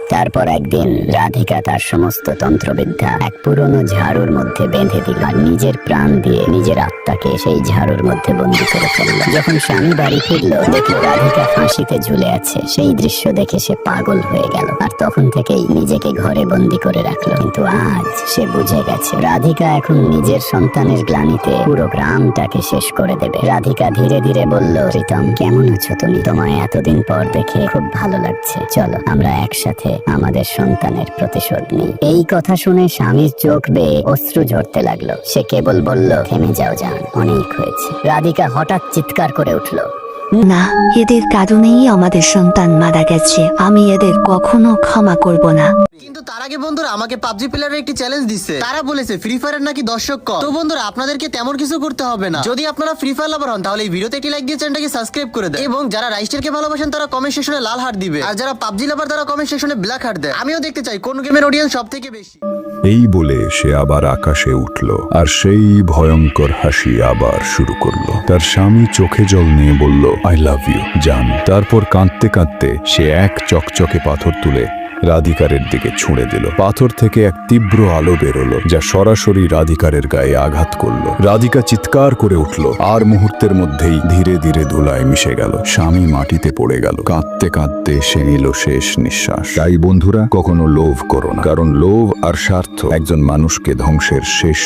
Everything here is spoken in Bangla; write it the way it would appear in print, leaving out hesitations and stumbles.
তারপর একদিন রাধিকা তার সমস্ত তন্ত্রবিদ্যা এক পুরনো ঝাড়ুর মধ্যে বেঁধে দিল আর নিজের প্রাণ দিয়ে নিজের আত্মাকে সেই ঝাড়ুর মধ্যে বন্দি করে ফেলল। যখন স্বামী বাড়ি ফিরল, দেখল রাধিকা ফাঁসিতে ঝুলে আছে। সেই দৃশ্য দেখে সে পাগল হয়ে গেল আর তখন থেকেই নিজেকে ঘরে বন্দি করে রাখলো। কিন্তু আজ সে বুঝে গেছে রাধিকা এখন নিজের সন্তানের গ্লানিতে পুরো গ্রামটাকে শেষ করে দেবে। রাধিকা ধীরে ধীরে বলল, প্রীতম, কেমন আছো তুমি? তোমায় এতদিন পর দেখে খুব ভালো লাগছে। চলো আমরা একসাথে আমাদের সন্তানের প্রতিশোধ নিই। এই কথা শুনে স্বামীর চোখ বেয়ে অশ্রু ঝরতে লাগলো। সে কেবল বলল, থেমে যাও জান, অনেক হয়েছে। রাধিকা হঠাৎ চিৎকার করে উঠল, না, এদের কারণেই আমাদের সন্তান মারা গেছে। আমি এদের কখনো ক্ষমা করব না। কিন্তু তার আগে বন্ধুরা আমাকে পাবজি প্লেয়ারের একটি চ্যালেঞ্জ দিচ্ছে। তারা বলেছে ফ্রি ফায়ারের নাকি দর্শক কম। তো বন্ধুরা আপনাদেরকে তেমন কিছু করতে হবে না। যদি আপনারা ফ্রি ফায়ার লাভার হন তাহলে এই ভিডিওতে একটি লাইক দিয়ে চ্যানেলটাকে সাবস্ক্রাইব করে দেন। এবং যারা রাইস্টারকে ভালোবাসেন তারা কমেন্ট সেকশনে লাল হার্ট দিবে, আর যারা পাবজি লাভার তারা কমেন্ট সেকশনে ব্ল্যাক হার্ট দেয়। আমিও দেখতে চাই কোন গেমের অডিয়েন্স সবথেকে বেশি। এই বলে সে আবার আকাশে উঠল আর সেই ভয়ঙ্কর হাসি আবার শুরু করলো। তার স্বামী চোখে জল নিয়ে বলল, আই লাভ ইউ জান। তারপর কাঁদতে কাঁদতে সে এক চকচকে পাথর তুলে রাধিকারের দিকে ছুঁড়ে দিল। পাথর থেকে এক তীব্র আলো বেরোলো যা সরাসরি রাধিকারের গায়ে আঘাত করলো। রাধিকা চিৎকার করে উঠল আর মুহূর্তের মধ্যেই ধীরে ধীরে ধুলায় মিশে গেল। স্বামী মাটিতে পড়ে গেল। কাঁদতে কাঁদতে সে নিল শেষ নিঃশ্বাস। তাই বন্ধুরা, কখনো লোভ করো না, কারণ লোভ আর স্বার্থ একজন মানুষকে ধ্বংসের শেষ